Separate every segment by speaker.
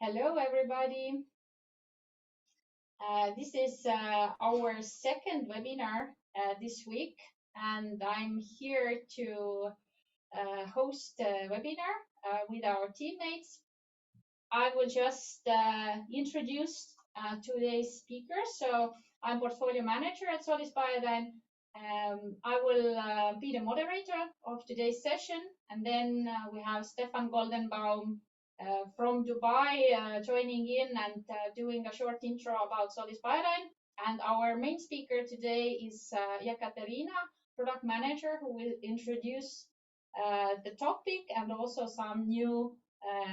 Speaker 1: Hello, everybody. This is our second webinar this week, and I'm here to host a webinar with our teammates. I will just introduce today's speaker. So I'm portfolio manager at Solis BioDyne. I will be the moderator of today's session, and then we have Stephan Goldenbaum from Dubai joining in and doing a short intro about Solis BioDyne. And our main speaker today is Jekaterina, product manager, who will introduce the topic and also some new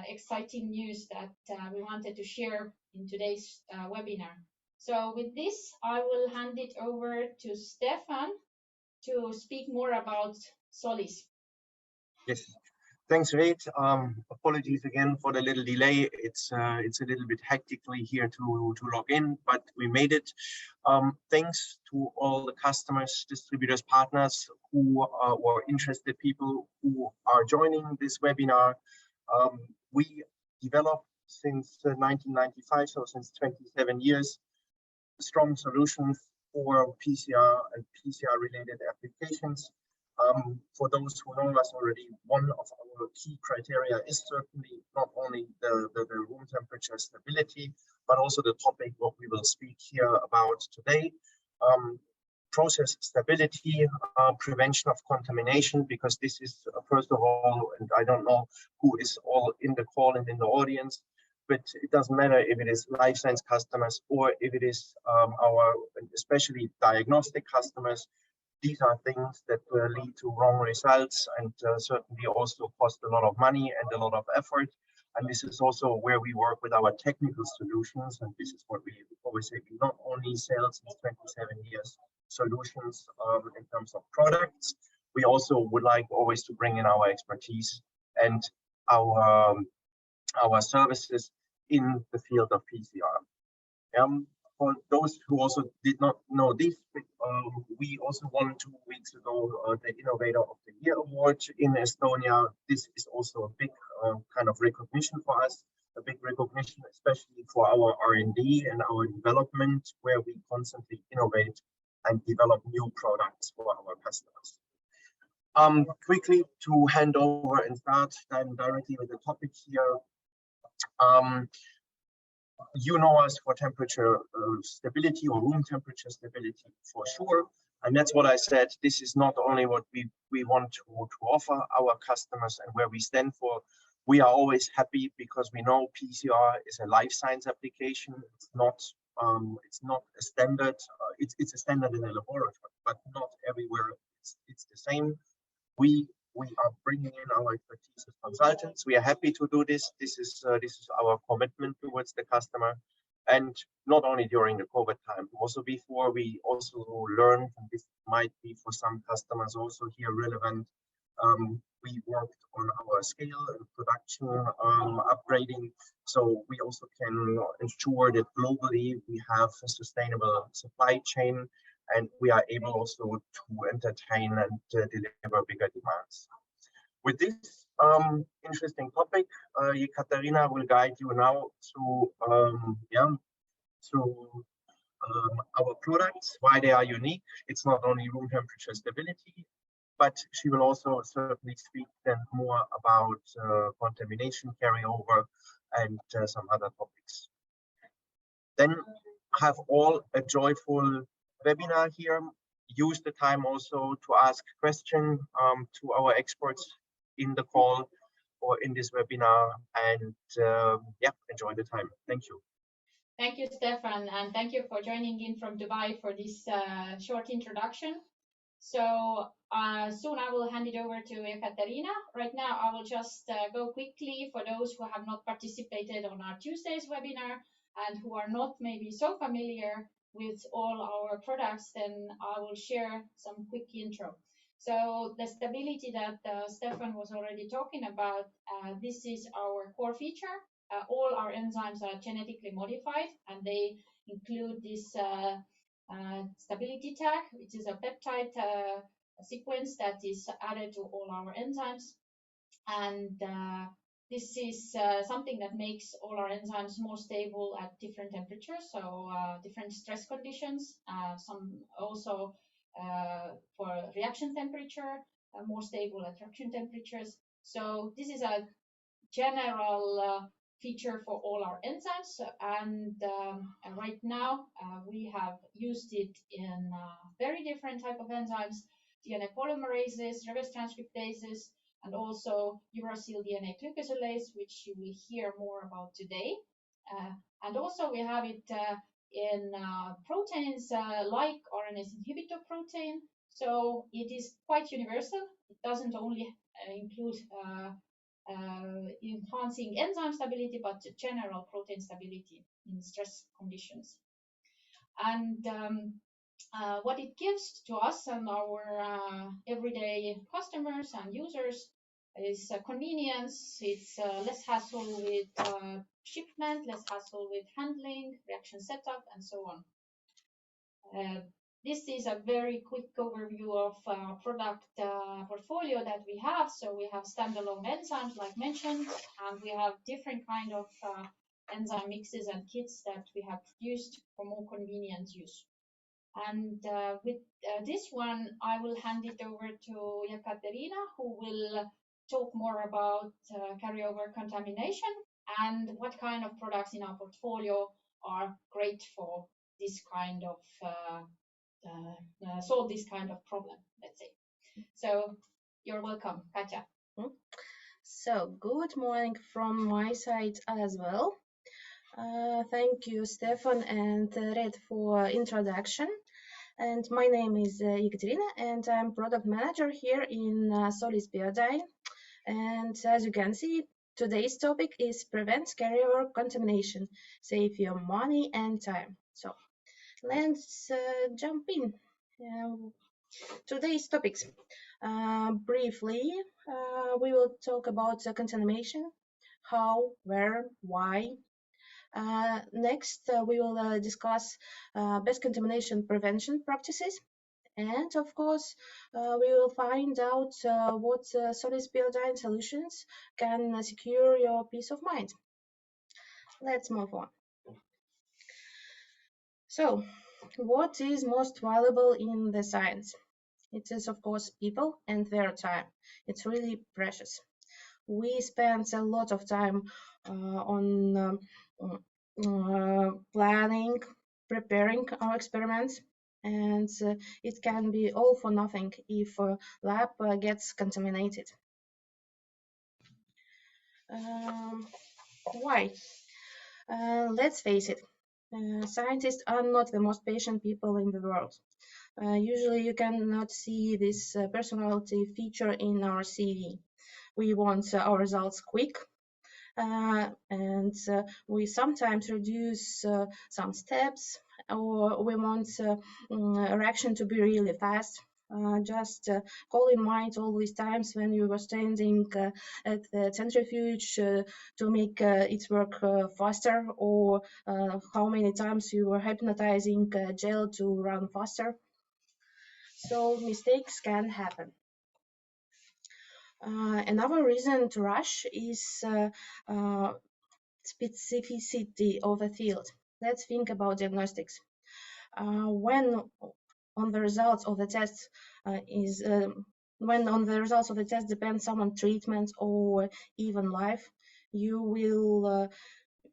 Speaker 1: exciting news that we wanted to share in today's webinar. So with this, I will hand it over to Stephan to speak more about Solis.
Speaker 2: Yes, thanks, Reet. Apologies again for the little delay. It's a little bit hectically here to log in, but we made it. Thanks to all the customers, distributors, partners who were interested, people who are joining this webinar. We developed since 1995, so since 27 years, strong solutions for PCR and PCR-related applications. For those who know us already, one of our key criteria is certainly not only the room temperature stability, but also the topic what we will speak here about today. Process stability, prevention of contamination, because this is first of all, and I don't know who is all in the call and in the audience, but it doesn't matter if it is life science customers or if it is our especially diagnostic customers. These are things that lead to wrong results and certainly also cost a lot of money and a lot of effort. And this is also where we work with our technical solutions. And this is what we always say, we not only sell since 27 years solutions in terms of products, we also would like always to bring in our expertise and our services in the field of PCR. For those who also did not know this, we also won 2 weeks ago the Innovator of the Year award in Estonia. This is also a big kind of recognition for us, a big recognition, especially for our R&D and our development, where we constantly innovate and develop new products for our customers. Quickly to hand over and start directly with the topic here. You know us for temperature stability or room temperature stability for sure. And that's what I said. This is not only what we want to offer our customers and where we stand for. We are always happy because we know PCR is a life science application. It's not a standard. It's a standard in a laboratory, but not everywhere it's the same. We are bringing in our expertise as consultants. We are happy to do this. This is our commitment towards the customer, and not only during the COVID time, also before. We also learned, and this might be for some customers also here relevant. We worked on our scale and production upgrading, so we also can ensure that globally we have a sustainable supply chain. And we are able also to entertain and deliver bigger demands. With this interesting topic, Jekaterina will guide you now through our products, why they are unique. It's not only room temperature stability, but she will also certainly speak then more about contamination carryover and some other topics. Then have all a joyful webinar here. Use the time also to ask questions to our experts in the call or in this webinar, and enjoy the time. Thank you.
Speaker 1: Thank you, Stephan, and thank you for joining in from Dubai for this short introduction. So soon I will hand it over to Jekaterina. Right now I will just go quickly for those who have not participated on our Tuesday's webinar and who are not maybe so familiar with all our products, then I will share some quick intro. So the stability that Stephan was already talking about, this is our core feature. All our enzymes are genetically modified, and they include this stability tag, which is a peptide sequence that is added to all our enzymes. And This is something that makes all our enzymes more stable at different temperatures, so different stress conditions. Some also for reaction temperature, more stable at reaction temperatures. So this is a general feature for all our enzymes, and right now we have used it in very different type of enzymes: DNA polymerases, reverse transcriptases, and also uracil DNA glycosylase, which you will hear more about today. And also we have it in proteins like RNase inhibitor protein. So it is quite universal. It doesn't only include enhancing enzyme stability, but general protein stability in stress conditions. And what it gives to us and our everyday customers and users is convenience. It's less hassle with shipment, less hassle with handling, reaction setup, and so on. This is a very quick overview of product portfolio that we have. So we have standalone enzymes, like mentioned, and we have different kind of enzyme mixes and kits that we have produced for more convenient use. And with this one, I will hand it over to Jekaterina, who will talk more about carryover contamination and what kind of products in our portfolio are great for this kind of solve this kind of problem, let's say. So you're welcome, Katja.
Speaker 3: So good morning from my side as well. Thank you, Stephan and Reet, for introduction. And my name is Jekaterina, and I'm product manager here in Solis BioDyne. And as you can see, today's topic is prevent carryover contamination, save your money and time. So let's jump in. Today's topics. Briefly, we will talk about contamination, how, where, why. Next, we will discuss best contamination prevention practices. And of course, we will find out what Solis BioDyne solutions can secure your peace of mind. Let's move on. So, what is most valuable in the science? It is, of course, people and their time. It's really precious. We spend a lot of time on planning, preparing our experiments, and it can be all for nothing if a lab gets contaminated. Why? Let's face it, scientists are not the most patient people in the world. Usually you cannot see this personality feature in our CV. We want our results quick, and we sometimes reduce some steps, or we want reaction to be really fast. Just call in mind all these times when you were standing at the centrifuge to make it work faster, or how many times you were hypnotizing gel to run faster. So mistakes can happen. Another reason to rush is specificity of the field. Let's think about diagnostics. When on the results of the test depends some on treatment or even life, you will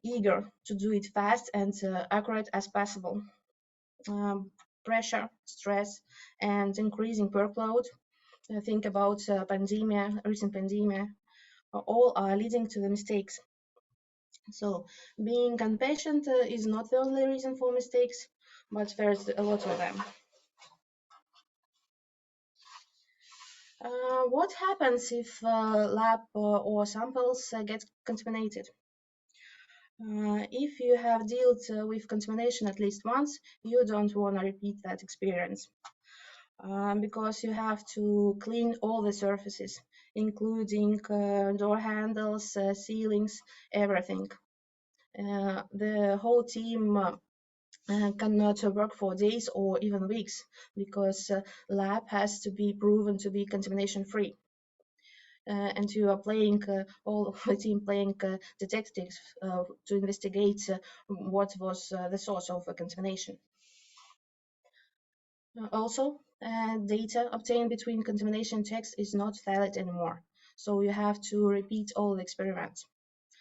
Speaker 3: eager to do it fast and accurate as possible. Pressure, stress, and increasing workload. Think about recent pandemic, all are leading to the mistakes. So being impatient is not the only reason for mistakes, but there's a lot of them. What happens if lab or samples get contaminated? If you have dealt with contamination at least once, you don't want to repeat that experience. Because you have to clean all the surfaces, including door handles, ceilings, everything. The whole team cannot work for days or even weeks, because lab has to be proven to be contamination free. and you are playing, all of the team playing detectives to investigate what was the source of contamination. Also, data obtained between contamination checks is not valid anymore, so you have to repeat all the experiments.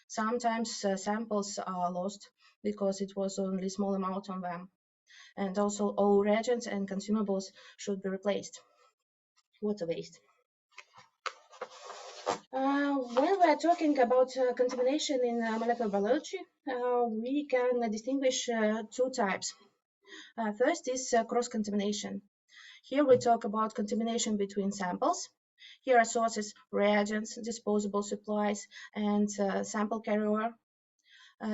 Speaker 3: Sometimes samples are lost because it was only a small amount on them. And also all reagents and consumables should be replaced. Water waste. When we are talking about contamination in molecular biology, we can distinguish two types. First is cross-contamination. Here we talk about contamination between samples. Here are sources, reagents, disposable supplies, and sample carryover.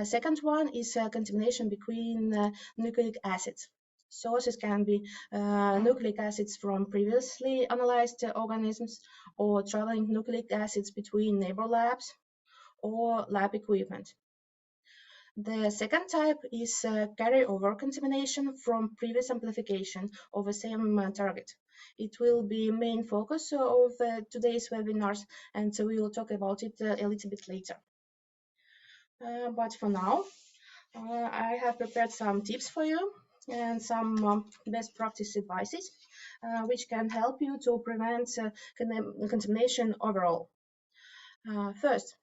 Speaker 3: Second one is contamination between nucleic acids. Sources can be nucleic acids from previously analyzed organisms, or traveling nucleic acids between neighbor labs, or lab equipment. The second type is carryover contamination from previous amplification of the same target. It will be main focus of today's webinars, and so we will talk about it a little bit later. But for now, I have prepared some tips for you and some best practice advices which can help you to prevent contamination overall. First,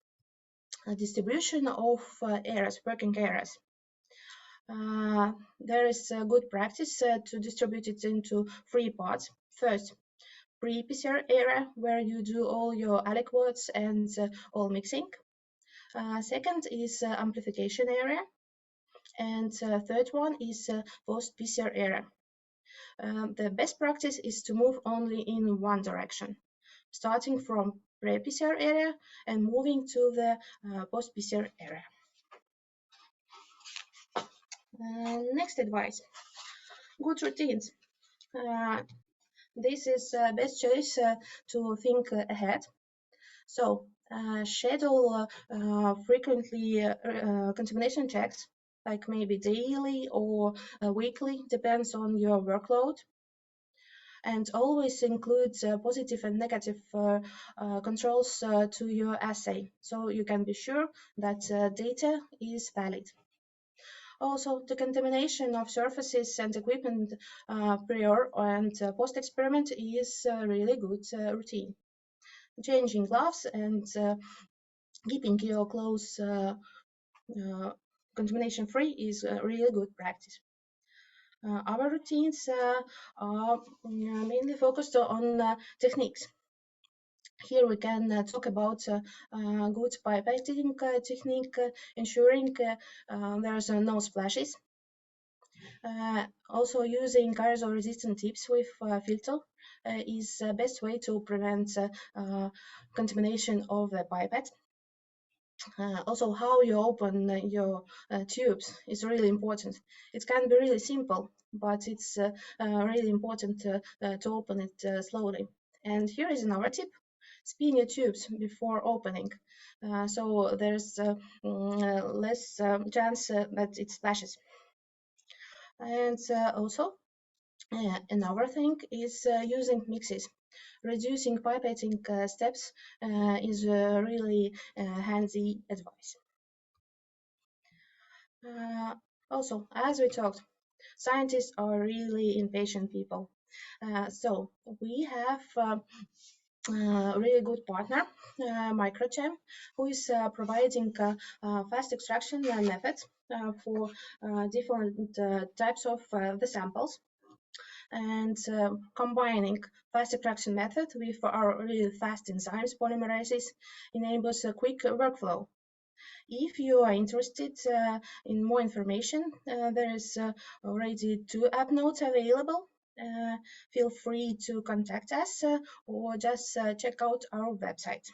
Speaker 3: distribution of areas, working areas. There is a good practice to distribute it into 3 parts. First, pre-PCR area, where you do all your aliquots and all mixing. Second is amplification area. And third one is post-PCR area. The best practice is to move only in one direction, starting from pre-PCR area and moving to the post-PCR area. Next advice, good routines. This is best choice to think ahead. So schedule frequently contamination checks, like maybe daily or weekly, depends on your workload. And always include positive and negative controls to your assay, so you can be sure that data is valid. Also, the contamination of surfaces and equipment prior and post-experiment is a really good routine. Changing gloves and keeping your clothes contamination free is a really good practice. Our routines are mainly focused on techniques. Here we can talk about good pipetting technique, ensuring there's no splashes. Also, using aerosol-resistant tips with filter is the best way to prevent contamination of the pipette. Also, how you open your tubes is really important. It can be really simple, but it's really important to open it slowly. And here is another tip. Spin your tubes before opening, so there's less chance that it splashes. And also, another thing is using mixes. Reducing pipetting steps is really handy advice. Also, as we talked, scientists are really impatient people. So we have a really good partner, Microchem, who is providing fast extraction methods for different types of the samples. And combining fast extraction method with our really fast enzymes polymerases enables a quick workflow. If you are interested in more information, there is already 2 app notes available. Feel free to contact us or just check out our website.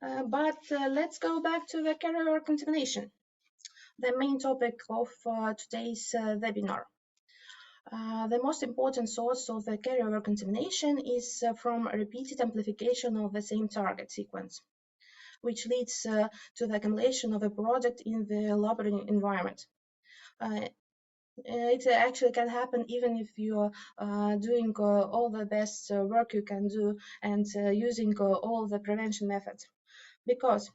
Speaker 3: But let's go back to the carrier contamination, the main topic of today's webinar. The most important source of the carrier contamination is from repeated amplification of the same target sequence, which leads to the accumulation of a product in the laboratory environment. It actually can happen even if you are doing all the best work you can do and using all the prevention methods, because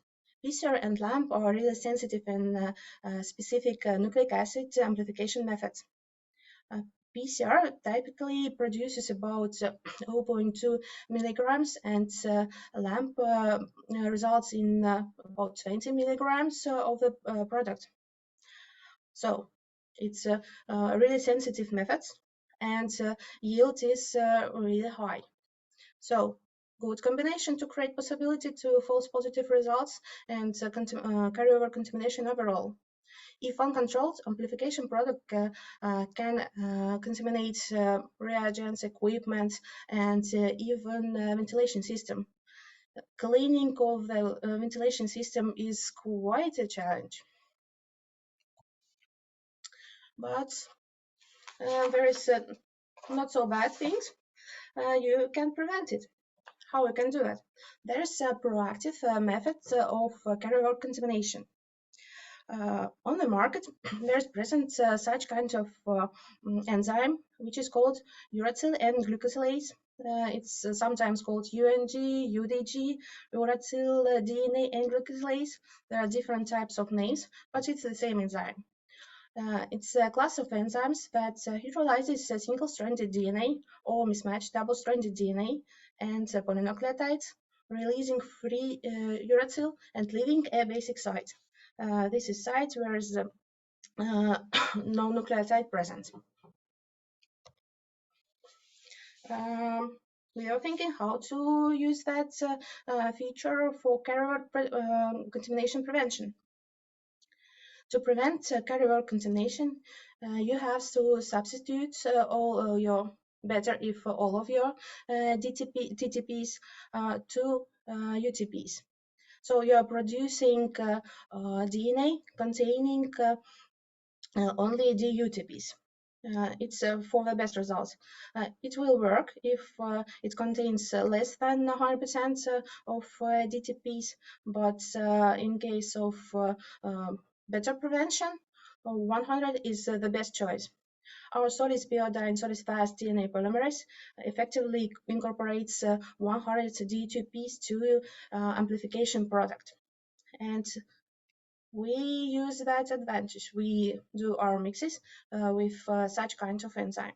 Speaker 3: PCR and LAMP are really sensitive in specific nucleic acid amplification methods. PCR typically produces about 0.2 milligrams, and LAMP results in about 20 milligrams of the product. So it's a really sensitive method, and yield is really high. So good combination to create possibility to false positive results and carryover contamination overall. If uncontrolled, amplification product can contaminate reagents, equipment, and even ventilation system. Cleaning of the ventilation system is quite a challenge. But there is not so bad things. You can prevent it. How you can do it? There's a proactive method of carryover contamination. On the market, there's present such kind of enzyme, which is called uracil and glucosylase. It's sometimes called UNG, UDG, uracil, DNA, and glucosylase. There are different types of names, but it's the same enzyme. It's a class of enzymes that hydrolyzes single-stranded DNA or mismatched double-stranded DNA and polynucleotides, releasing free uracil and leaving a basic site. This is site where is no nucleotide present. We are thinking how to use that feature for carryover contamination prevention. To prevent carryover contamination, you have to substitute all your, better if all of your TTPs to UTPs. So you are producing DNA containing only DUTPs. It's for the best results. It will work if it contains less than 100% of DTPs, but in case of better prevention, 100 is the best choice. Our Solis BioDyne Solis Fast DNA polymerase effectively incorporates 100 DTPs to amplification product. And we use that advantage. We do our mixes with such kind of enzyme.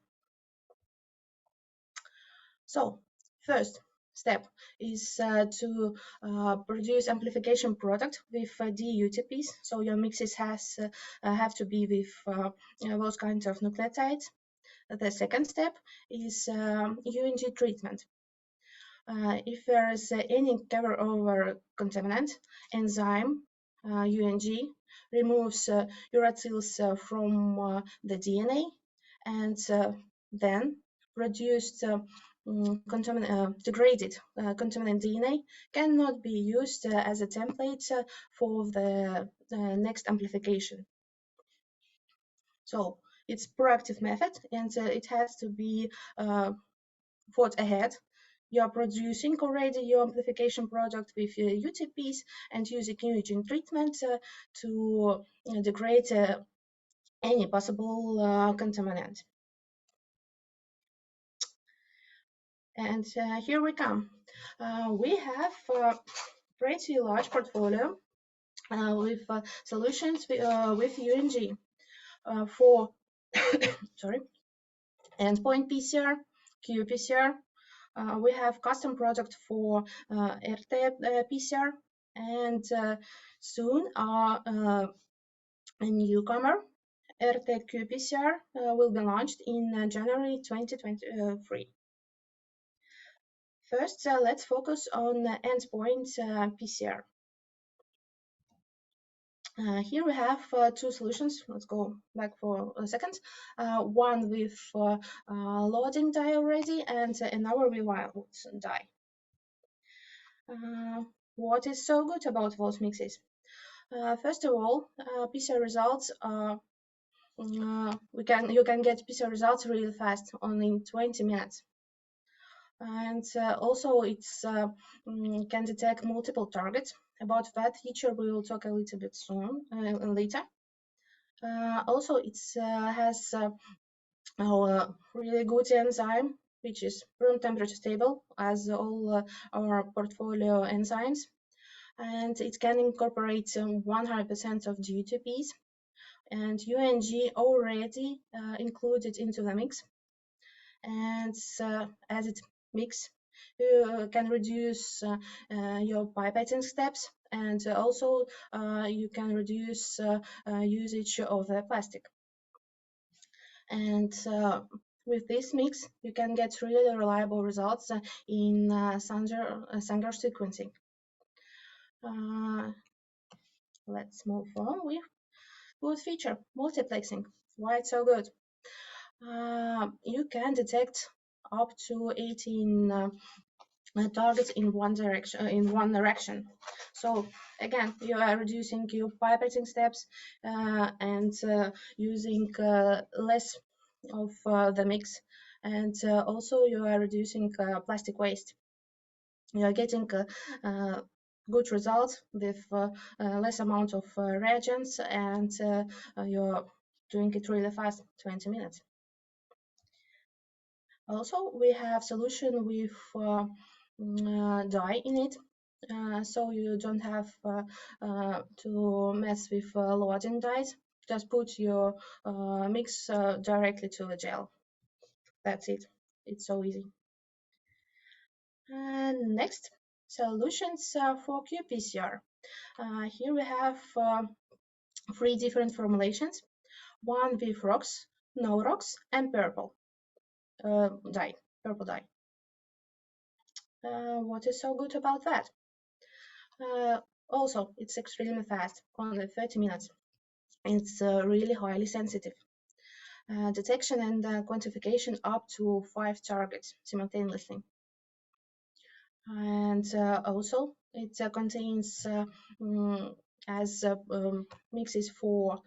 Speaker 3: So first step is to produce amplification product with DUTPs. So your mixes have to be with those kinds of nucleotides. The second step is UNG treatment. If there is any carryover contaminant, enzyme UNG removes uracils from the DNA and then produced degraded contaminant DNA cannot be used as a template for the next amplification. So it's proactive method, and it has to be thought ahead. You are producing already your amplification product with UTPs and using imaging treatment to degrade any possible contaminant. And here we come. We have a pretty large portfolio with solutions with UNG for sorry, endpoint PCR, qPCR. We have custom product for RT PCR, and soon a newcomer RT qPCR will be launched in January 2023. First, let's focus on endpoint PCR. Here we have two solutions. Let's go back for a second. One with loading dye already, and another without dye. What is so good about those mixes? First of all, PCR results are you can get PCR results really fast, only in 20 minutes. And also it's can detect multiple targets. About that feature we will talk a little bit soon later. Also, it has our really good enzyme, which is room temperature stable, as all our portfolio enzymes, and it can incorporate 100% of GTPs, and UNG already included into the mix. And as it mix, you can reduce your pipetting steps, and also you can reduce usage of the plastic. And with this mix, you can get really reliable results in Sanger sequencing. Let's move on with good feature, multiplexing. Why it's so good? You can detect up to 18 targets in one direction. So again, you are reducing your pipetting steps and using less of the mix, and also you are reducing plastic waste. You are getting good results with less amount of reagents, and you're doing it really fast, 20 minutes. Also, we have solution with dye in it, so you don't have to mess with loading dyes. Just put your mix directly to the gel. That's it. It's so easy. And next, solutions for qPCR. Here we have 3 different formulations, one with rocks, no rocks, and purple dye, purple dye. What is so good about that? Also, it's extremely fast, only 30 minutes. It's really highly sensitive. Detection and quantification up to 5 targets simultaneously. And also, it contains as mixes for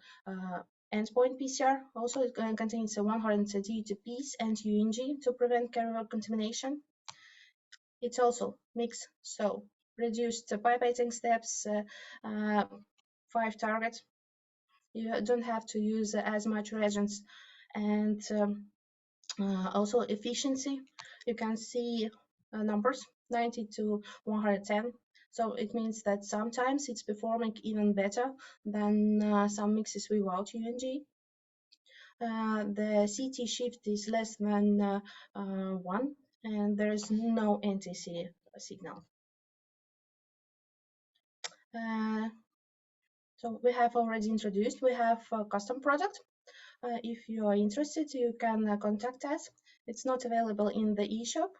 Speaker 3: endpoint PCR. Also, it contains 130 GTPs and UNG to prevent carrier contamination. It's also mixed, so reduced pipetting steps, 5 targets. You don't have to use as much reagents, and also efficiency. You can see numbers 90 to 110. So it means that sometimes it's performing even better than some mixes without UNG. The CT shift is less than 1, and there is no NTC signal. So we have already introduced, we have a custom product. If you are interested, you can contact us. It's not available in the eShop,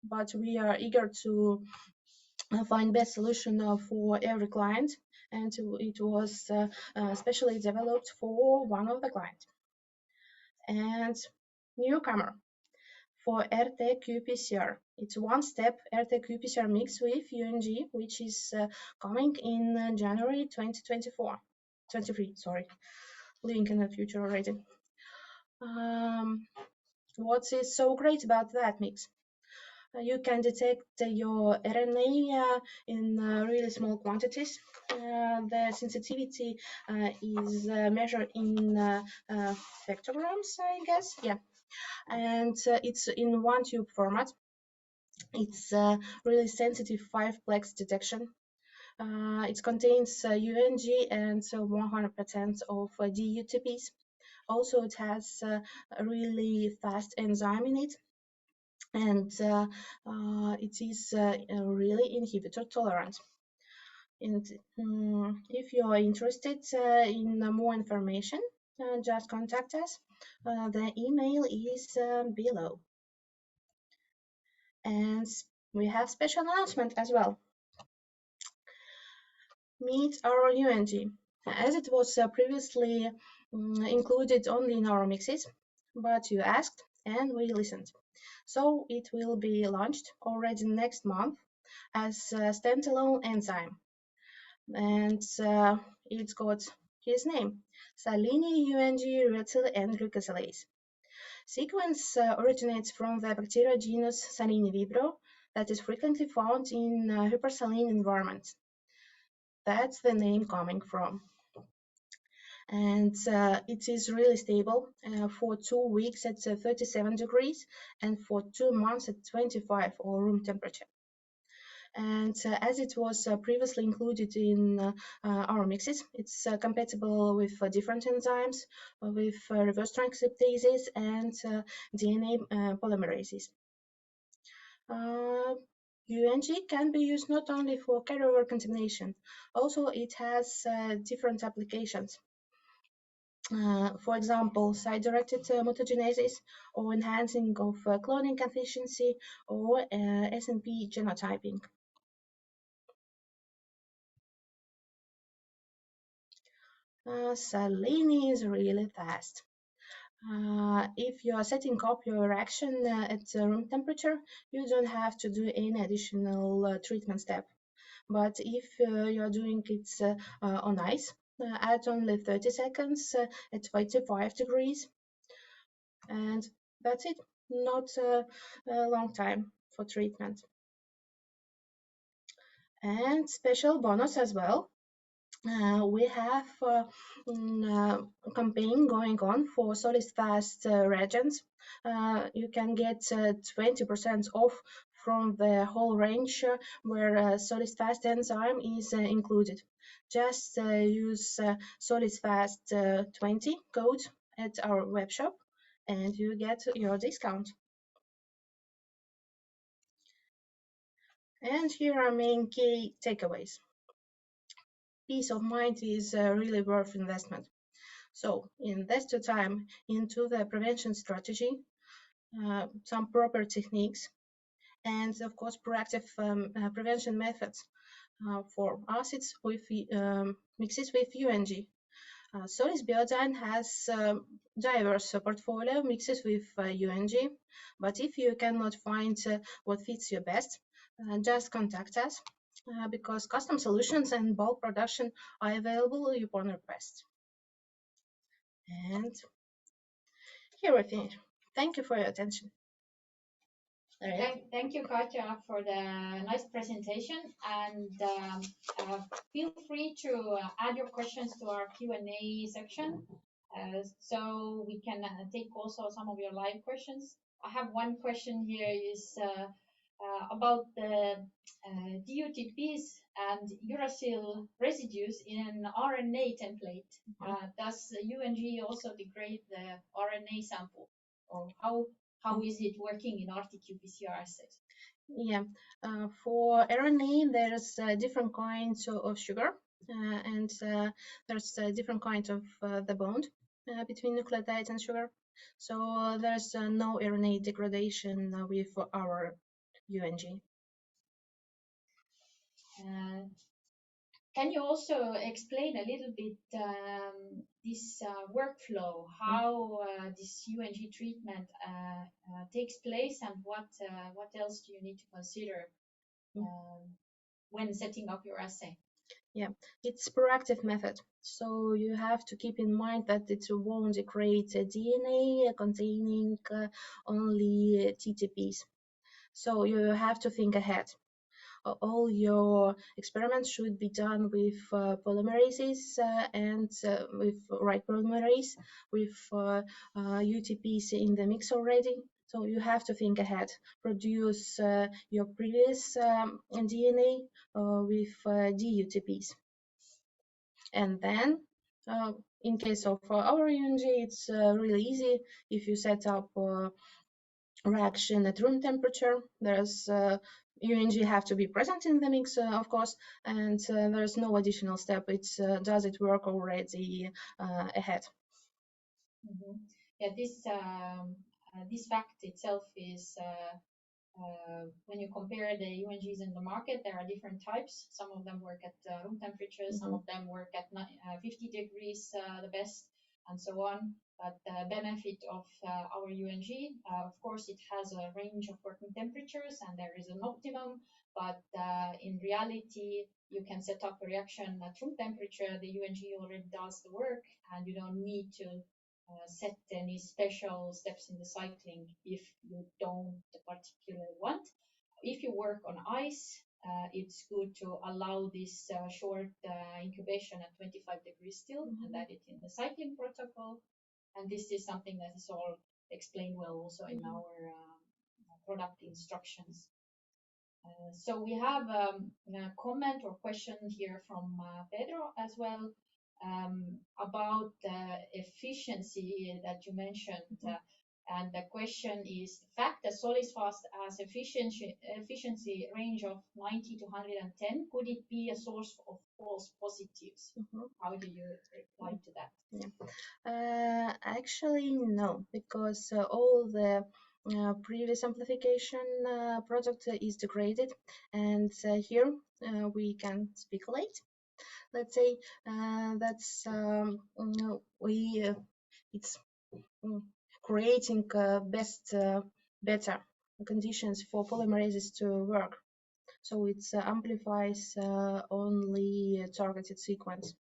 Speaker 3: but we are eager to find best solution for every client, and it was specially developed for one of the clients. And newcomer for RT-qPCR. It's one-step RT-qPCR mix with UNG, which is coming in January 23, sorry, living in the future already. What is so great about that mix? You can detect your RNA in really small quantities. The sensitivity is measured in spectrograms, I guess. Yeah, and it's in one tube format. It's really sensitive 5-plex detection. It contains UNG and 100% of DUTPs. Also, it has a really fast enzyme in it, and it is really inhibitor tolerant. And if you are interested in more information, just contact us. The email is below. And we have special announcement as well. Meet our UNG. As it was previously included only in our mixes, but you asked and we listened. So it will be launched already next month as a standalone enzyme. And it's got his name, Salini UNG Retil and glucosylase. Sequence originates from the bacteria genus Salini vibrio that is frequently found in hypersaline environments. That's the name coming from. and it is really stable for 2 weeks at 37 degrees and for 2 months at 25 or room temperature. And as it was previously included in our mixes, it's compatible with different enzymes, with reverse transcriptases and DNA polymerases. UNG can be used not only for carryover contamination, also it has different applications. For example, site-directed mutagenesis or enhancing of cloning efficiency or SNP genotyping. Salini is really fast. If you are setting up your reaction at room temperature, you don't have to do any additional treatment step. But if you are doing it on ice, add only 30 seconds at 25 degrees, and that's it. Not a long time for treatment. And special bonus as well. We have a campaign going on for Solis Fast reagents. You can get 20% off from the whole range where Solis Fast enzyme is included. Just use Solis Fast 20 code at our web shop and you get your discount. And here are main key takeaways. Peace of mind is really worth investment. So invest your time into the prevention strategy, some proper techniques, and of course proactive prevention methods for acids with mixes with UNG. Solis BioDyne has diverse portfolio mixes with UNG, but if you cannot find what fits you best, just contact us because custom solutions and bulk production are available upon request. And here we finish. Thank you for your attention.
Speaker 1: Thank you, Katja, for the nice presentation. And feel free to add your questions to our Q&A section, so we can take also some of your live questions. I have one question here is about the DUTPs and uracil residues in an RNA template. Does UNG also degrade the RNA sample, or how is it working in RT-qPCR assays?
Speaker 3: Yeah, for RNA, there's different kinds of sugar, and there's different kinds of the bond between nucleotide and sugar. So there's no RNA degradation with our UNG.
Speaker 1: Can you also explain a little bit this workflow, how this UNG treatment takes place, and what else do you need to consider when setting up your assay?
Speaker 3: Yeah, it's proactive method. So you have to keep in mind that it won't degrade DNA containing only TTPs. So you have to think ahead. All your experiments should be done with polymerases and with right polymerase with UTPs in the mix already. So you have to think ahead. Produce your previous DNA with DUTPs. And then in case of our UNG, it's really easy. If you set up reaction at room temperature, there's UNG have to be present in the mix, of course, and there's no additional step. It's does it work already ahead?
Speaker 1: Mm-hmm. Yeah, this fact itself is when you compare the UNGs in the market, there are different types. Some of them work at room temperature, some of them work at 50 degrees the best, and so on. But the benefit of our UNG, of course, it has a range of working temperatures and there is an optimum, but in reality, you can set up a reaction at room temperature. The UNG already does the work and you don't need to set any special steps in the cycling if you don't particularly want. If you work on ice, it's good to allow this short incubation at 25 degrees still, and add it in the cycling protocol. And this is something that is all explained well also in our product instructions. So we have a comment or question here from Pedro as well about the efficiency that you mentioned. And the question is, the fact that Solis Fast has efficiency range of 90 to 110, could it be a source of false positives? How do you reply to that?
Speaker 3: Yeah. Actually, no, because all the previous amplification product is degraded, and here we can speculate. Let's say that's it's creating better conditions for polymerases to work. So it amplifies only targeted sequence.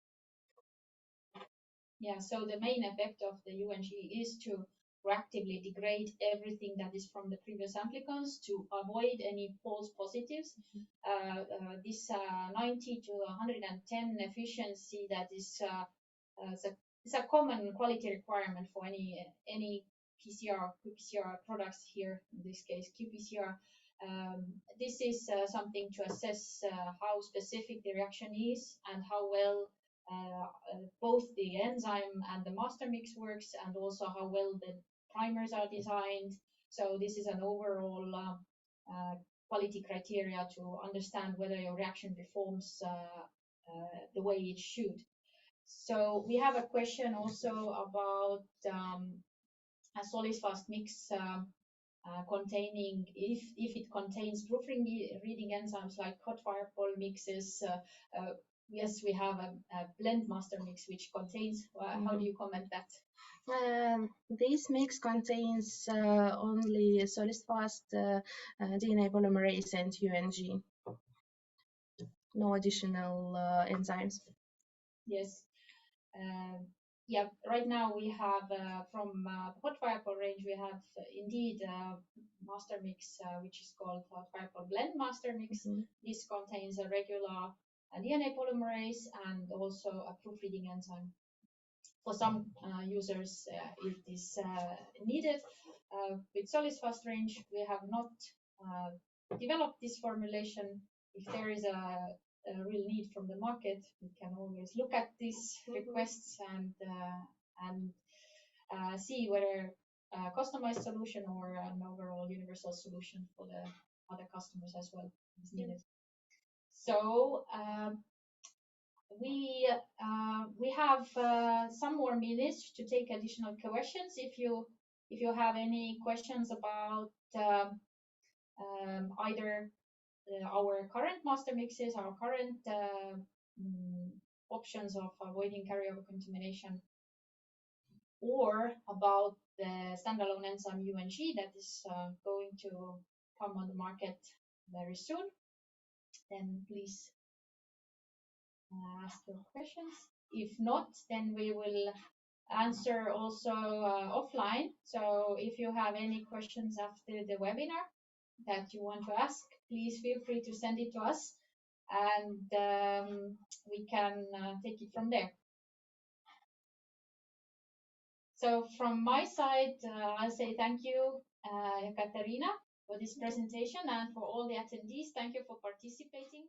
Speaker 1: Yeah, so the main effect of the UNG is to proactively degrade everything that is from the previous amplicons to avoid any false positives. This 90 to 110 efficiency that is it's a common quality requirement for any PCR, qPCR products here, in this case qPCR. This is something to assess how specific the reaction is and how well both the enzyme and the master mix works, and also how well the primers are designed. So this is an overall quality criteria to understand whether your reaction performs the way it should. So we have a question also about a Solis Fast mix containing, if it contains proofreading enzymes like hot firepole mixes. Yes, we have a blend master mix which contains, how do you comment that?
Speaker 3: This mix contains only Solis Fast, DNA polymerase, and UNG. No additional enzymes.
Speaker 1: Yes. Yeah, right now we have from hot firepole range, we have indeed master mix, which is called hot firepole blend master mix. This contains a regular DNA polymerase and also a proofreading enzyme. For some users, it is needed. With Solis Fast range, we have not developed this formulation. If there is a real need from the market, we can always look at these requests and see whether a customized solution or an overall universal solution for the other customers as well is needed. So we have some more minutes to take additional questions. If you have any questions about either our current master mixes, our current options of avoiding carryover contamination, or about the standalone enzyme UNG that is going to come on the market very soon, then please ask your questions. If not, then we will answer also offline. So if you have any questions after the webinar that you want to ask, please feel free to send it to us, and we can take it from there. So from my side, I'll say thank you, Jekaterina, for this presentation, and for all the attendees, thank you for participating.